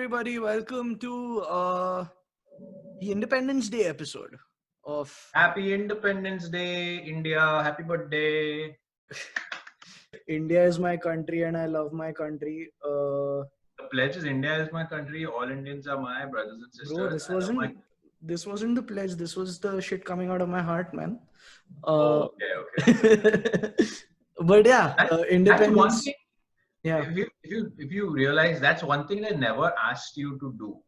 everybody. Welcome to the Independence Day episode of Happy Independence Day, India. Happy birthday. India is my country and I love my country. The pledge is India is my country. All Indians are my brothers and sisters. Bro, this I love my... wasn't the pledge. This was the shit coming out of my heart, man. Okay. But yeah, That's one independence. thing. Yeah. If you realize that's one thing they never asked you to do.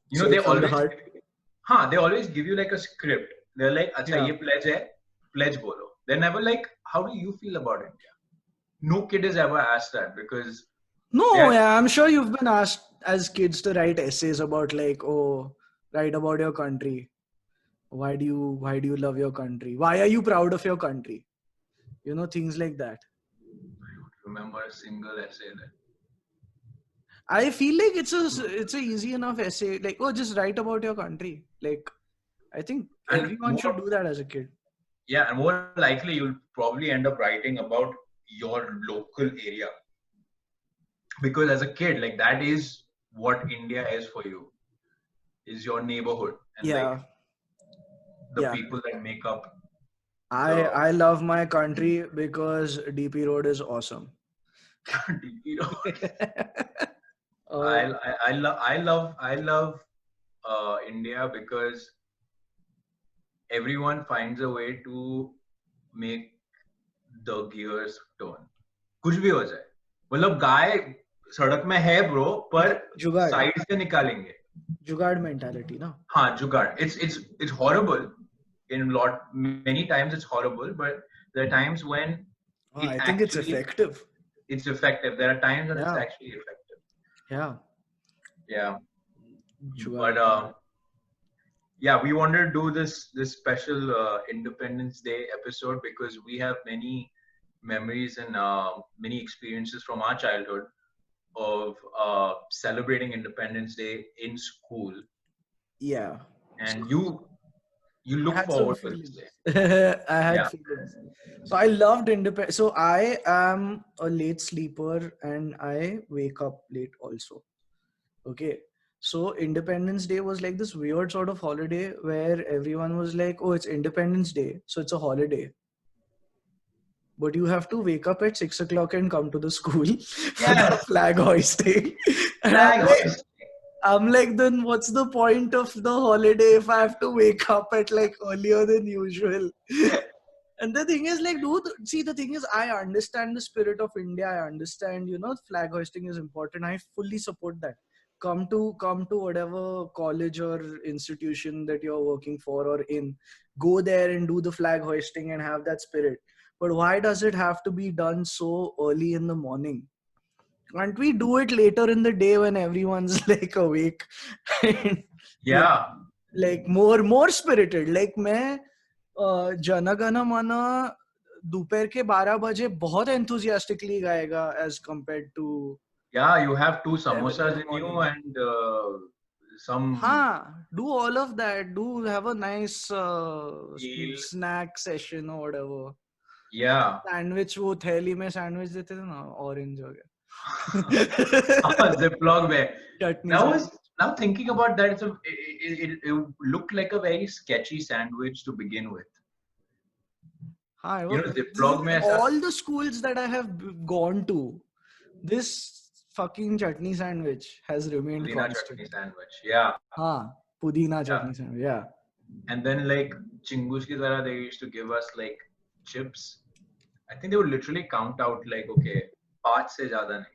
You know, Say they it from the always heart. they always give you like a script. They're like, "Acha, ye pledge hai, pledge bolo." They're never like, "How do you feel about India?" No kid has ever asked that because I'm sure you've been asked as kids to write essays about write about your country. Why do you love your country? Why are you proud of your country? You know, things like that. I don't remember a single essay there. I feel like it's a easy enough essay. Like, just write about your country. Like, I think everyone should do that as a kid. Yeah, and more likely you'll probably end up writing about your local area. Because as a kid, like that is what India is for you. Is your neighborhood. And like the people that make up. I love my country because DP Road is awesome. DP Road. I love India because everyone finds a way to make the gears turn. कुछ भी हो जाए. मतलब गाय सड़क में है bro, पर side से निकालेंगे. जुगाड़ mentality, ना? हाँ, जुगाड़. It's horrible. Many times it's horrible, but there are times when I think it's effective. It's effective. There are times when it's actually effective. Yeah. But we wanted to do this special Independence Day episode because we have many memories and many experiences from our childhood of celebrating Independence Day in school. Yeah. And you look forward to this day. I had feelings. So I loved Independence. So I am a late sleeper and I wake up late also. Okay. So Independence Day was like this weird sort of holiday where everyone was like, oh, it's Independence Day. So it's a holiday. But you have to wake up at 6 o'clock and come to the school for the flag hoisting. I'm like, then what's the point of the holiday if I have to wake up at like earlier than usual? And the thing is like, dude, see, the thing is, I understand the spirit of India. I understand, flag hoisting is important. I fully support that. Come to whatever college or institution that you're working for or in. Go there and do the flag hoisting and have that spirit. But why does it have to be done so early in the morning? Can't we do it later in the day when everyone's like awake? Like more spirited. Like मैं जनगण मन दोपहर के 12 बजे बहुत enthusiastically गाएगा as compared to. Yeah, you have 2 samosas in you and some. Do all of that. Do have a nice snack session or whatever. Yeah. Sandwich वो थैली में sandwich देते थे ना, orange हो गया. Ziploc bag. Now thinking about that, it looked like a very sketchy sandwich to begin with. Ziploc mein all the schools that I have gone to, this fucking chutney sandwich has remained constant. Chutney sandwich, yeah. Pudina chutney sandwich, yeah. And then like chingus ki tarah, they used to give us like chips. I think they would literally count out like, okay, 5 se zyada nahi.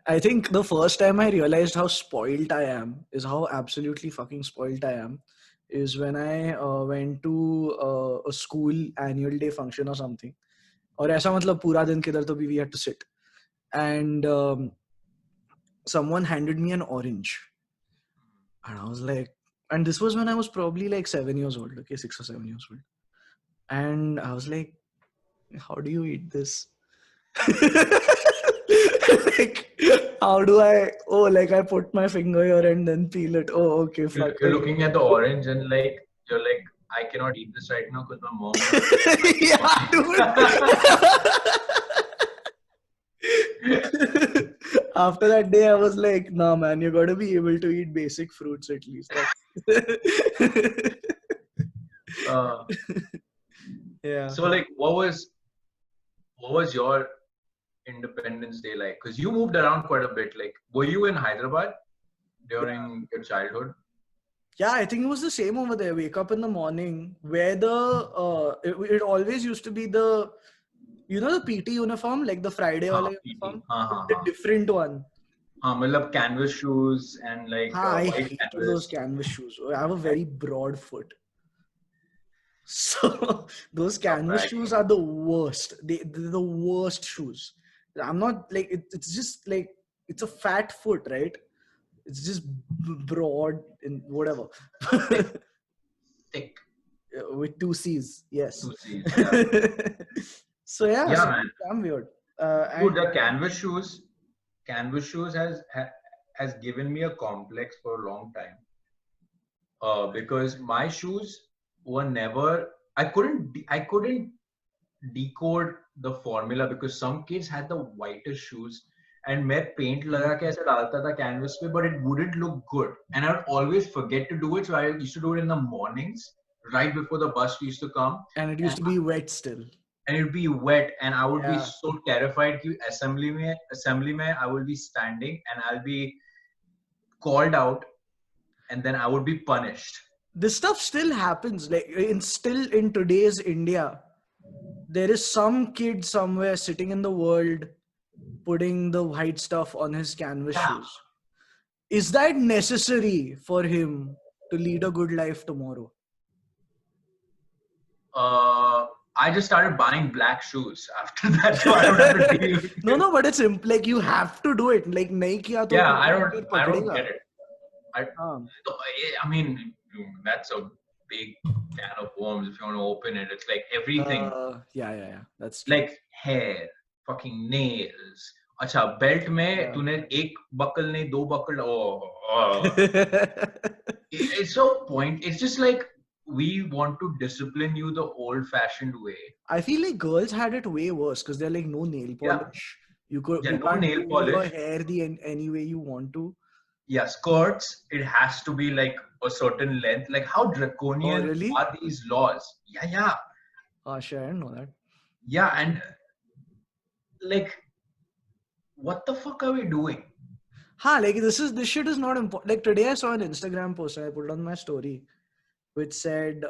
I think the first time I realized how spoiled I am is how absolutely fucking spoiled I am is when I went to a school annual day function or something. और ऐसा मतलब पूरा दिन किधर तो भी we had to sit. And someone handed me an orange. And I was like, and this was when I was probably like 7 years old, okay, 6 or 7 years old. And I was like, how do you eat this? Like, how do I put my finger here and then peel it. Oh, okay. You're looking at the orange and like, you're like, I cannot eat this right now because my mom. Yeah, dude. After that day, I was like, nah, man, you got to be able to eat basic fruits at least. Yeah. So like, what was your Independence Day like? Because you moved around quite a bit. Like, were you in Hyderabad during your childhood? Yeah, I think it was the same over there. Wake up in the morning, wear it always used to be the, the PT uniform, like the Friday wala uniform, but the different one. Matlab canvas shoes and like I white hated canvas. those canvas shoes. I have a very broad foot. So those canvas shoes are the worst. They're the worst shoes. I'm not like, it's just like, it's a fat foot, right? It's just broad and whatever. Thick. With 2 C's, yes. 2 C's, yeah. So yeah, yeah, man. Damn weird. Dude, the canvas shoes has given me a complex for a long time. Because my shoes were never. I couldn't decode the formula because some kids had the whitest shoes. And मैं paint लगा के ऐसे डालता था canvas पे, but it wouldn't look good. And I would always forget to do it, so I used to do it in the mornings, right before the bus used to come. And it used to be wet still. And it would be wet, and I would be so terrified कि assembly में I will be standing and I'll be called out, and then I would be punished. This stuff still happens, like still in today's India. There is some kid somewhere sitting in the world putting the white stuff on his canvas shoes. Is that necessary for him to lead a good life tomorrow? I just started buying black shoes after that, so I don't have to deal with it. No, but it's like you have to do it. Like nahi kiya to I don't get it. I mean, that's a big can of worms if you want to open it. It's like everything. Yeah. That's true. Like hair, fucking nails. अच्छा, belt में तूने एक buckle नहीं, दो buckle. It's so point. It's just like we want to discipline you the old-fashioned way. I feel like girls had it way worse because they're like no nail polish. You can't nail polish. Your hair any way you want to. Yeah, skirts. It has to be like a certain length. Like how draconian are these laws? Yeah. Oh shit, I didn't know that. Yeah, and like, what the fuck are we doing? Like this shit is not important. Like today I saw an Instagram post and I put it on my story, which said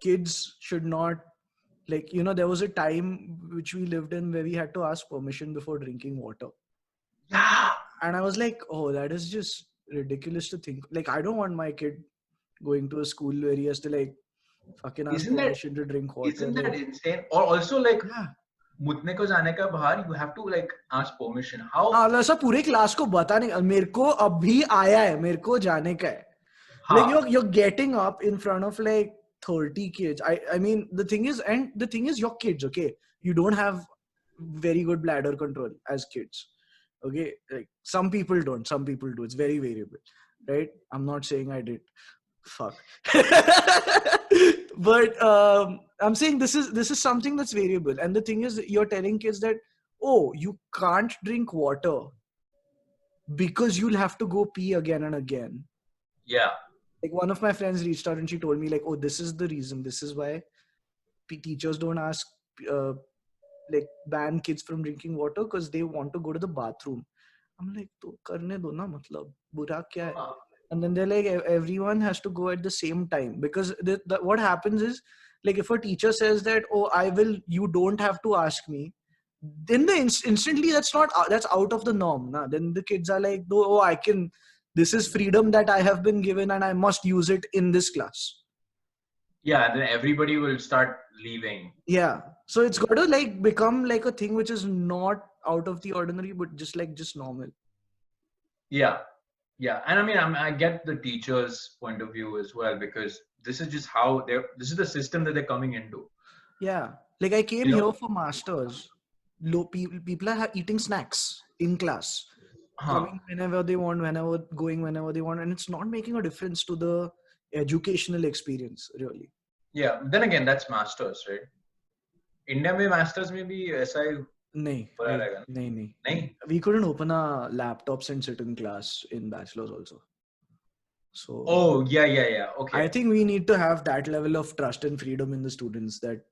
kids should not, like, there was a time which we lived in where we had to ask permission before drinking water. Yeah. And I was like, oh, that is just ridiculous to think. Like, I don't want my kid going to a school where he has to like fucking ask permission to drink water. Isn't that insane? Or also like, मुतने को जाने का बाहर, you have to like ask permission. How? ऐसा पूरे class को बता नहीं, मेरे को अभी आया है, मेरे को जाने का है. Like you're getting up in front of like 30 kids. I mean, the thing is your kids, okay? You don't have very good bladder control as kids. Okay, like some people don't, some people do. It's very variable, right? I'm not saying I did. Fuck. But I'm saying this is something that's variable. And the thing is, you're telling kids that, oh, you can't drink water because you'll have to go pee again and again. Yeah. Like one of my friends reached out and she told me like, oh, this is the reason. This is why teachers don't ask like ban kids from drinking water because they want to go to the bathroom. I'm like, to karne do na, matlab bura kya hai? And then they're like, everyone has to go at the same time because what happens is, like, if a teacher says that, oh, you don't have to ask me, then instantly that's out of the norm. Nah? Then the kids are like, oh, this is freedom that I have been given and I must use it in this class. Yeah, then everybody will start leaving. Yeah. So it's got to like become like a thing which is not out of the ordinary, but just normal. Yeah. And I mean, I get the teacher's point of view as well, because this is just how this is the system that they're coming into. Yeah. Like I came here for masters. People are eating snacks in class. Coming whenever they want, going whenever they want. And it's not making a difference to the educational experience, really. Yeah. Then again, that's masters, right? India mein masters mein bhi aisa नहीं. We couldn't open our laptops and sit in class in bachelor's also. So. Oh yeah. Okay. I think we need to have that level of trust and freedom in the students. That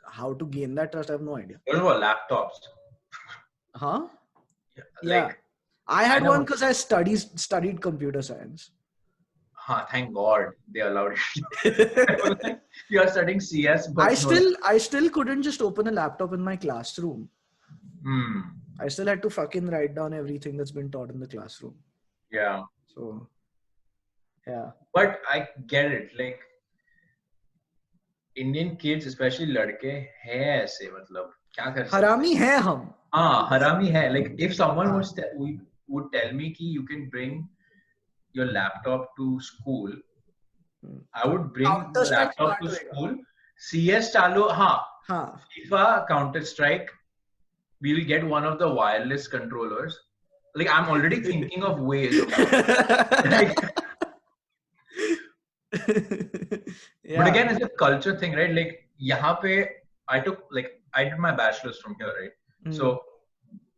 how to gain that trust, I have no idea. What about laptops? Huh? Yeah. I had one because I studied computer science. Thank God they allowed it. You are studying CS, but I still couldn't just open a laptop in my classroom. I still had to fucking write down everything that's been taught in the classroom. Yeah. So, yeah. But I get it. Like Indian kids, especially लड़के हैं ऐसे मतलब क्या कर सकते हैं? हरामी हैं हम. हरामी है. Like if someone would tell me कि you can bring your laptop to school, I would bring the laptop to school. CS चालू FIFA, Counter-Strike. We'll get one of the wireless controllers. Like I'm already thinking of ways. But again, it's a culture thing, right? Like यहाँ पे I did my bachelor's from here, right? So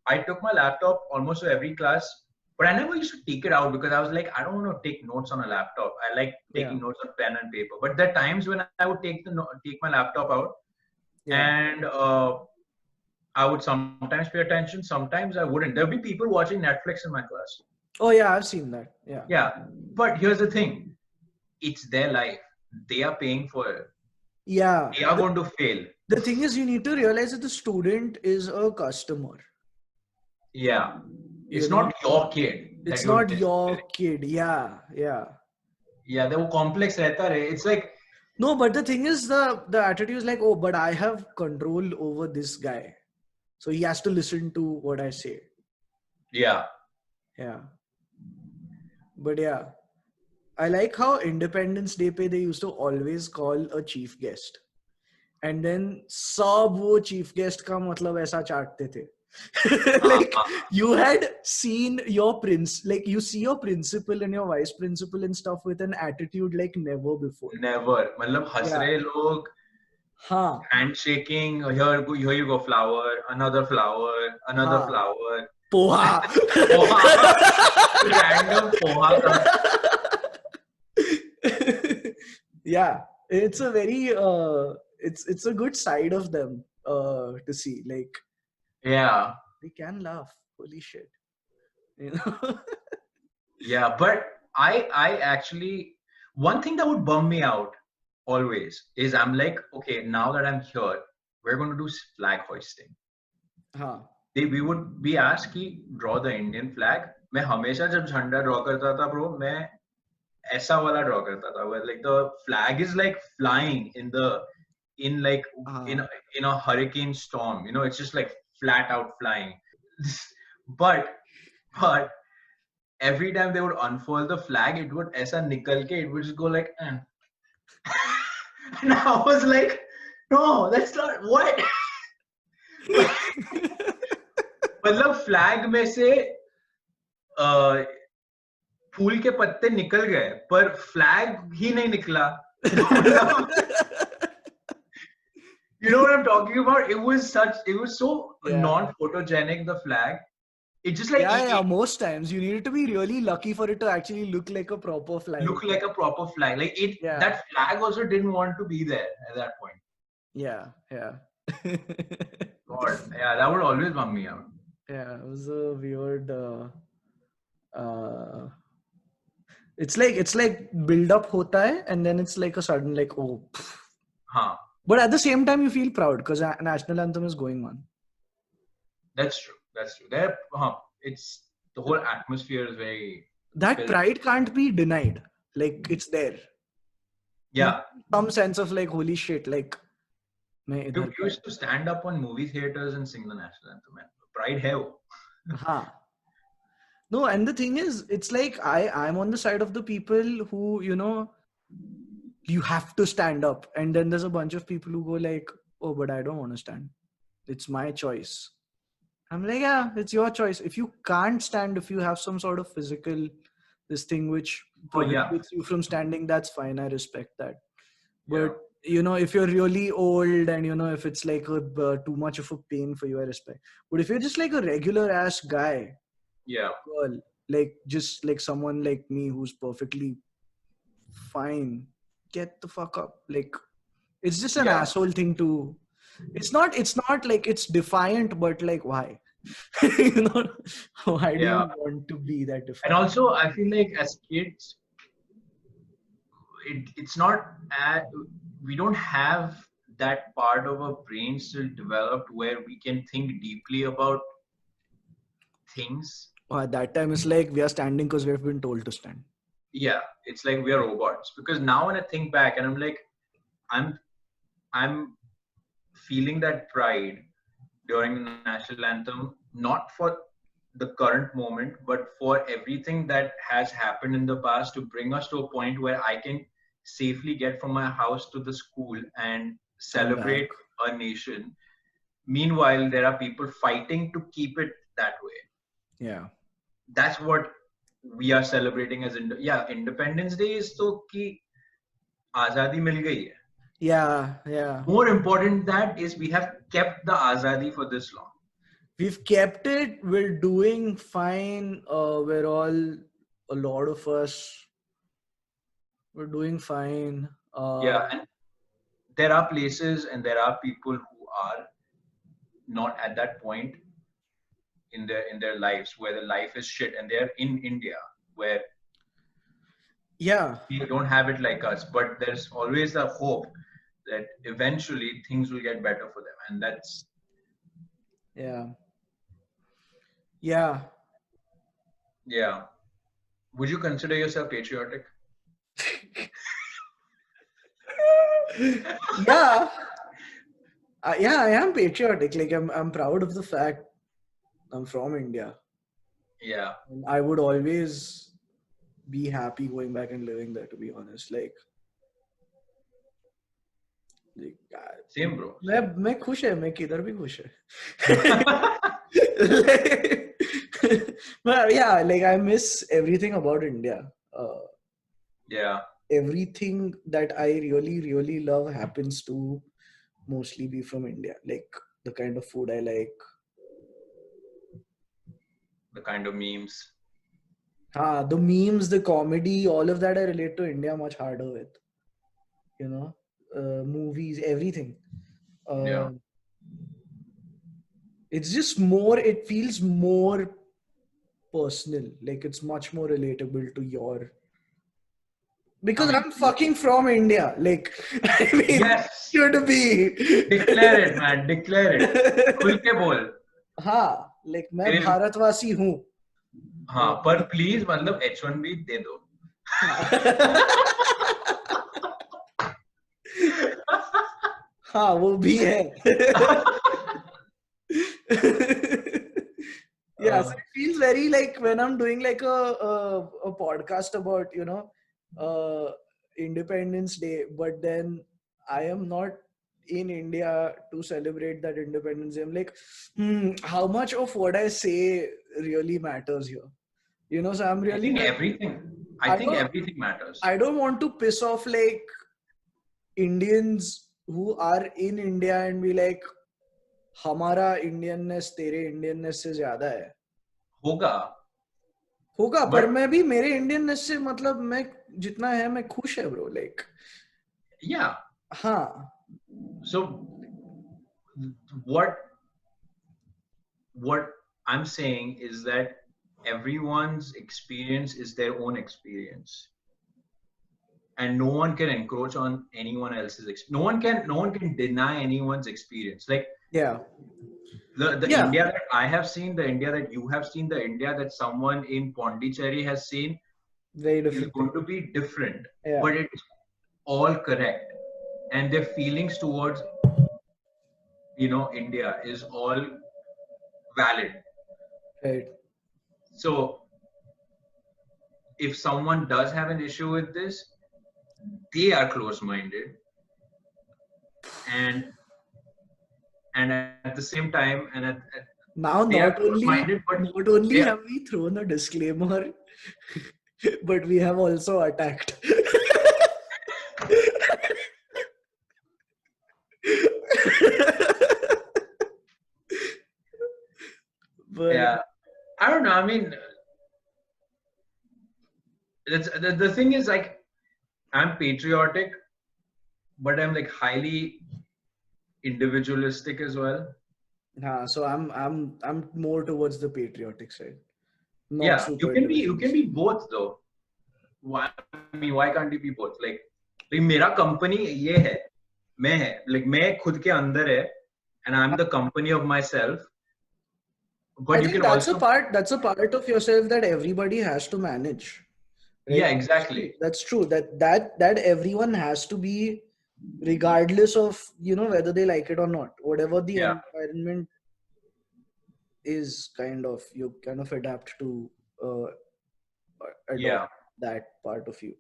I took my laptop almost to every class, but I never used to take it out because I was like, I don't want to take notes on a laptop. I like taking notes on pen and paper. But there are times when I would take my laptop out, and I would sometimes pay attention, sometimes I wouldn't. There'll be people watching Netflix in my class. Oh yeah, I've seen that. Yeah. Yeah, but here's the thing: it's their life. They are paying for it. Yeah. They are going to fail. The thing is, you need to realize that the student is a customer. Yeah. It's not your kid. It's not your kid. Yeah. Yeah, the complex रहता है. It's like. No, but the thing is, the attitude is like, oh, but I have control over this guy. So he has to listen to what I say. Yeah. Yeah. But yeah. I like how Independence Day pe they used to always call a chief guest. And then सब वो chief guest का मतलब ऐसा चाटते थे. Like you had seen your you see your principal and your vice principal and stuff with an attitude like never before. Never. मतलब हंस रहे लोग. Handshaking. Here you go, flower. Another flower. Another flower. Poha. Random poha. Yeah, it's a very it's a good side of them to see. Like, yeah, they can laugh. Holy shit, you know. Yeah, but I actually, one thing that would bum me out always is I'm like, okay, now that I'm here, we're going to do flag hoisting. We would be asked कि draw the Indian flag. मैं हमेशा जब झंडा draw करता था bro, मैं ऐसा वाला draw करता था, where like the flag is like flying in a hurricane storm, you know, it's just like flat out flying. but every time they would unfold the flag, it would aisa nikal ke, it would just go like and I was like, no, that's not what. मतलब flag में से फूल के पत्ते निकल गए पर flag ही नहीं निकला. You know what I'm talking about? It was so non-photogenic, the flag. It just like most times you needed to be really lucky for it to actually look like a proper flag. Like that flag also didn't want to be there at that point. Yeah. God, yeah, that would always bum me out. Yeah, it was a weird it's like build up hota hai and then it's like a sudden like oh. But at the same time you feel proud because national anthem is going on. That's true. There, it's the whole atmosphere is very. That pride can't be denied. Like it's there. Yeah. Some sense of like holy shit, like. You used to stand up on movie theaters and sing the national anthem. Man. Pride hai wo. No, and the thing is, it's like I'm on the side of the people who, you know, you have to stand up, and then there's a bunch of people who go like, oh, but I don't want to stand. It's my choice. I'm like, yeah, it's your choice. If you can't stand, if you have some sort of physical this thing which prohibits you from standing, that's fine. I respect that. But if you're really old and if it's like too much of a pain for you, I respect. But if you're just like a regular ass guy, girl, like just like someone like me who's perfectly fine, get the fuck up. Like, it's just an asshole thing to. It's not like it's defiant, but like, why? Why do you want to be that defiant? And also, I feel like as kids, it's not we don't have that part of our brain still developed where we can think deeply about things. At that time, it's like we are standing because we have been told to stand. Yeah, it's like we are robots. Because now when I think back and I'm like, I'm feeling that pride during the national anthem, not for the current moment, but for everything that has happened in the past to bring us to a point where I can safely get from my house to the school and celebrate a nation. Meanwhile, there are people fighting to keep it that way. Yeah. That's what we are celebrating as Independence Day is to ki azadi mil gayi hai. Yeah. More important that is we have kept the azadi for this long. We've kept it. We're doing fine. We're all, a lot of us, we're doing fine. And there are places and there are people who are not at that point in their lives where the life is shit, and they're in India where we don't have it like us, but there's always the hope that eventually things will get better for them, and that's Would you consider yourself patriotic? Yeah, I am patriotic. Like, I'm proud of the fact I'm from India. Yeah. And I would always be happy going back and living there, to be honest. Like same, bro. मैं खुश है, मैं किधर भी खुश है. But yeah, like I miss everything about India. Everything that I really, really love happens to mostly be from India. Like the kind of food I like, the kind of memes. The memes, the comedy, all of that I relate to India much harder with. Movies, everything. It's just more, it feels more personal. Like it's much more relatable to your... Because I'm fucking from India. Like, I mean, yes. Should be. Declare it, man. Declare it. खुल के बोल. हाँ, like मैं भारतवासी हूँ. हाँ, पर please मतलब H1B दे दो. हाँ, वो भी है. Yeah, so it feels very like when I'm doing like a podcast about, Independence Day, but then I am not in India to celebrate that Independence Day. I'm like, how much of what I say really matters here? So I'm really... I think everything matters. I don't want to piss off like Indians who are in India and be like, हमारा Indianness तेरे Indianness से ज्यादा है. होगा पर मैं भी मेरे इंडियननेस से मतलब मैं जितना है मैं खुश है ब्रो. लाइक हाँ. So what I'm saying is that everyone's experience is their own experience, and no one can encroach on anyone else's experience. No one can deny anyone's experience. Like the India that I have seen, the India that you have seen, the India that someone in Pondicherry has seen, very different. Is going to be different, but it's all correct, and their feelings towards India is all valid. Right. So if someone does have an issue with this, they are close-minded, and at the same time, and now not only have we thrown a disclaimer, but we have also attacked. But yeah, I don't know. I mean, the thing is like, I'm patriotic, but I'm like highly individualistic as well. so I'm more towards the patriotic side, not Yeah, super you can be individualistic. both though. Why, I mean, why can't you be both? Like मेरा company ये है, मैं है, like मैं खुद के अंदर है, and I'm the company of myself. I But you think can also, that's a part of yourself that everybody has to manage. yeah, Right? exactly. That's true. That everyone has to be, regardless of whether they like it or not. Whatever the Yeah, environment is, you kind of adapt to uh, adopt yeah, that part of you.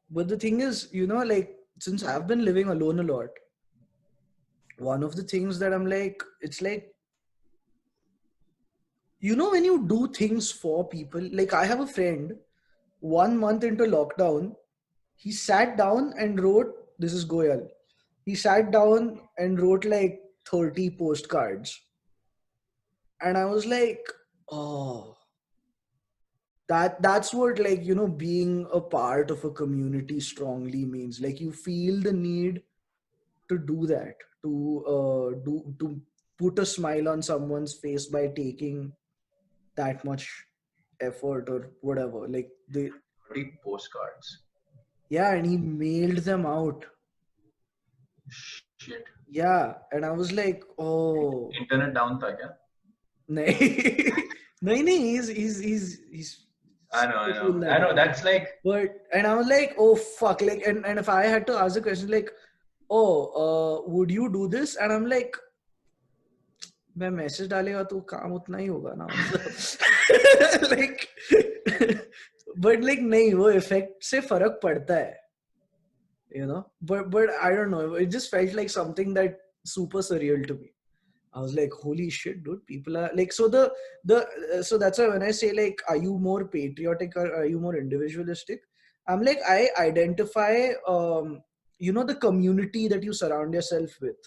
But the thing is, like since I've been living alone a lot, one of the things that I'm like, it's like, when you do things for people, like I have a friend, 1 month into lockdown, he sat down and wrote, this is Goyal. He sat down and wrote like 30 postcards. And I was like, oh, that's what, like, being a part of a community strongly means. Like you feel the need to do that, to put a smile on someone's face by taking that much effort or whatever. Like they, 30 postcards. yeah, and he mailed them out. Shit. Yeah, and I was like, oh, Internet down था क्या? nahi, nahi, he's super cool I that know. way. That's like, And I was like, oh fuck, like, and if I had to ask the question, like, oh, would you do this? And I'm like, मैं message डालेगा तो काम उतना ही होगा ना, मतलब like, but like नहीं, वो इफेक्ट से फर्क पड़ता है, but I don't know, it just felt like something that super surreal to me. I was like, holy shit, dude, people are like, so so that's why when I say like, are you more patriotic or are you more individualistic? I'm like, I identify, the community that you surround yourself with.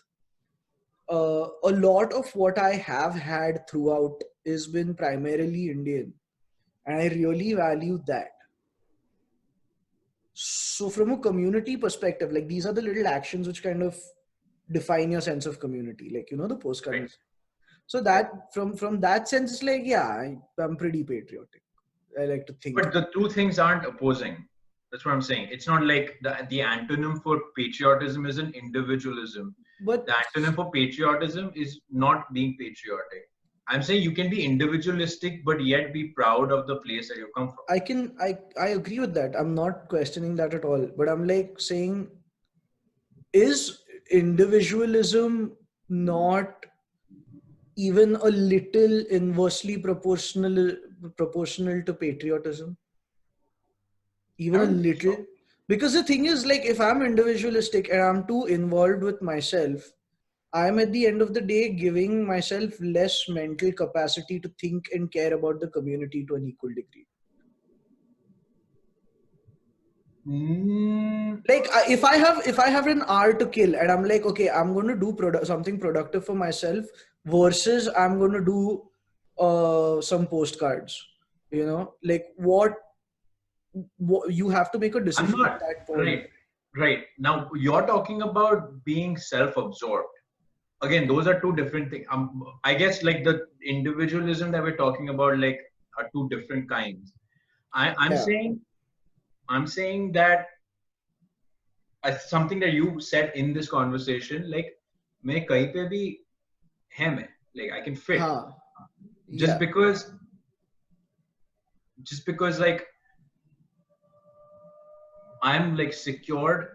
A lot of what I have had throughout has been primarily Indian, and I really value that. So from a community perspective, like these are the little actions which kind of define your sense of community, like the postcard. right, So right. that from that sense, it's like, yeah, I'm pretty patriotic. I like to think. But the two things aren't opposing. That's what I'm saying. It's not like the antonym for patriotism is an individualism. But The antonym for patriotism is not being patriotic. I'm saying you can be individualistic, but yet be proud of the place that you come from. I agree with that. I'm not questioning that at all. But I'm like saying, is individualism not even a little inversely proportional to patriotism? Even I a don't think little? so. Because the thing is, like, if I'm individualistic and I'm too involved with myself, I'm at the end of the day giving myself less mental capacity to think and care about the community to an equal degree. Like if I have an hour to kill and I'm like, okay, I'm going to do something productive for myself versus I'm going to do some postcards, like what you have to make a I'm decision at not. that point. Right. Right. Now you're talking about being self-absorbed. Again, those are two different things. I guess like the individualism that we're talking about, like, are two different kinds. I'm Yeah. saying, that something that you said in this conversation, like, मैं कहीं पे भी है मैं, like I can fit. Just Yeah. because, like I'm like secured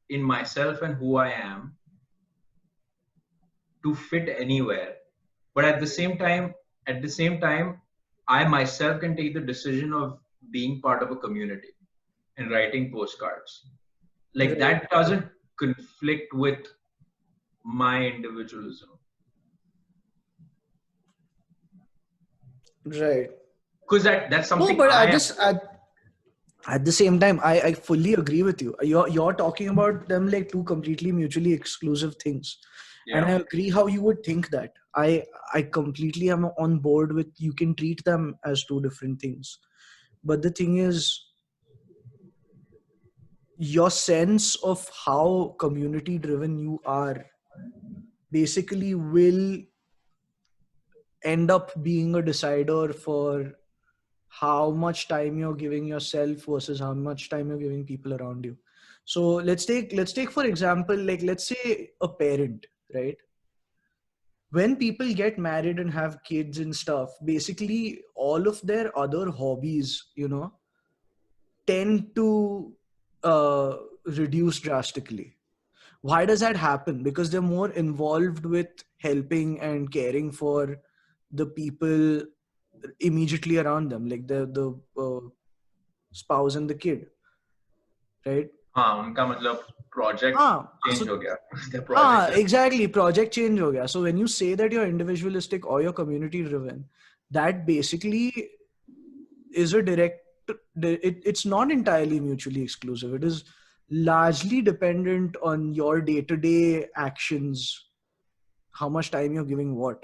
in myself and who I am to fit anywhere. But at the same time, I myself can take the decision of being part of a community and writing postcards. Like Right. that doesn't conflict with my individualism. Right. Because that's No, something but I am. at the same time, I fully agree with you. You're talking about them like two completely mutually exclusive things. Yeah. And I agree how you would think that. I completely am on board with you can treat them as two different things. But the thing is, your sense of how community driven you are basically will end up being a decider for how much time you're giving yourself versus how much time you're giving people around you. So let's take for example, like let's say a parent, right? When people get married and have kids and stuff, basically all of their other hobbies, tend to uh, reduce drastically. Why does that happen? Because they're more involved with helping and caring for the people immediately around them, like the spouse and the kid, right? उनका मतलब project change हो गया. Exactly, project change हो गया. So when you say that you're individualistic or you're community driven, that basically is a direct, it's not entirely mutually exclusive. It is largely dependent on your day-to-day actions, how much time you're giving what.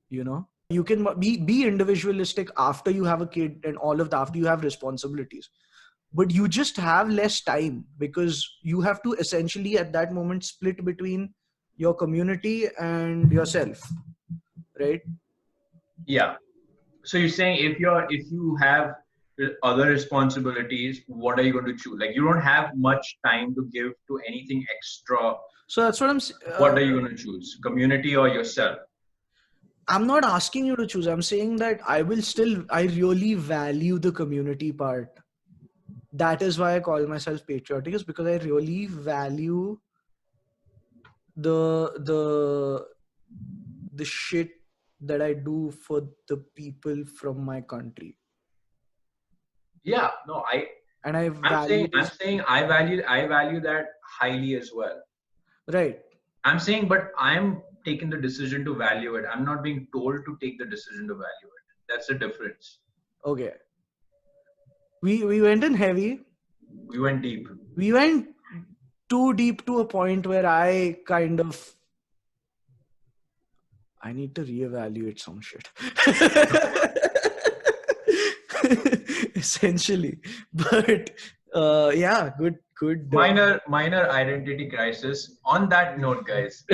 You can be individualistic after you have a kid and all of that, after you have responsibilities, but you just have less time because you have to essentially at that moment split between your community and yourself, right? Yeah. So you're saying if you have other responsibilities, what are you going to choose? Like you don't have much time to give to anything extra. So that's what what are you going to choose? Community or yourself? I'm not asking you to choose. I'm saying that I really value the community part. That is why I call myself patriotic, is because I really value the shit that I do for the people from my country. Yeah, no, I'm saying I value that highly as well. Right. I'm saying, but I'm taking the decision to value it. I'm not being told to take the decision to value it. That's the difference. Okay. We went in heavy. We went deep. We went too deep to a point where I need to reevaluate some shit. Essentially. But yeah, good. Minor identity crisis. On that note, guys.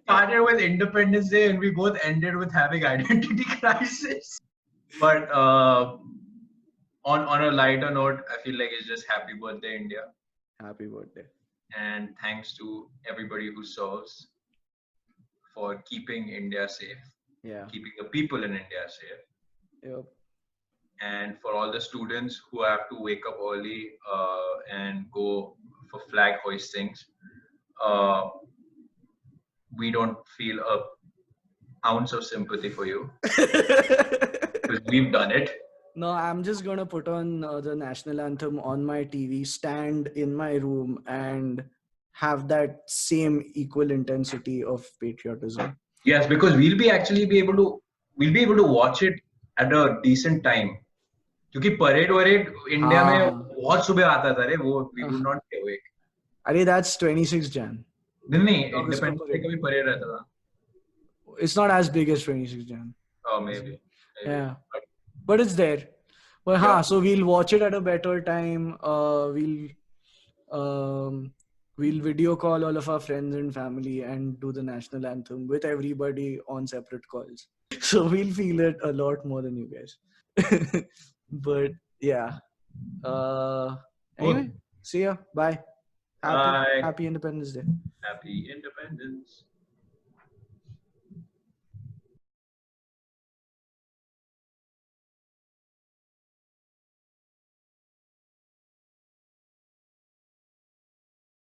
Started with Independence Day and we both ended with having identity crisis. But on a lighter note, I feel like it's just happy birthday, India. Happy birthday. And thanks to everybody who serves for keeping India safe. Yeah. Keeping the people in India safe. Yep. And for all the students who have to wake up early and go for flag hoistings, we don't feel a ounce of sympathy for you because we've done it. No, I'm just gonna put on the national anthem on my TV, stand in my room, and have that same equal intensity of patriotism. Yes, because we'll be able to watch it at a decent time. क्योंकि parade India में बहुत सुबह आता था रे वो we would not stay awake. अरे that's 26 Jan. नहीं इंडिपेंडेंस डे का भी परेड रहता था. It's not as big as 26 Jan. Oh, maybe. Yeah, but it's there. But yeah. So we'll watch it at a better time. We'll video call all of our friends and family and do the national anthem with everybody on separate calls. So we'll feel it a lot more than you guys. But yeah. Anyway, see ya. Bye. Happy Independence Day. Happy Independence.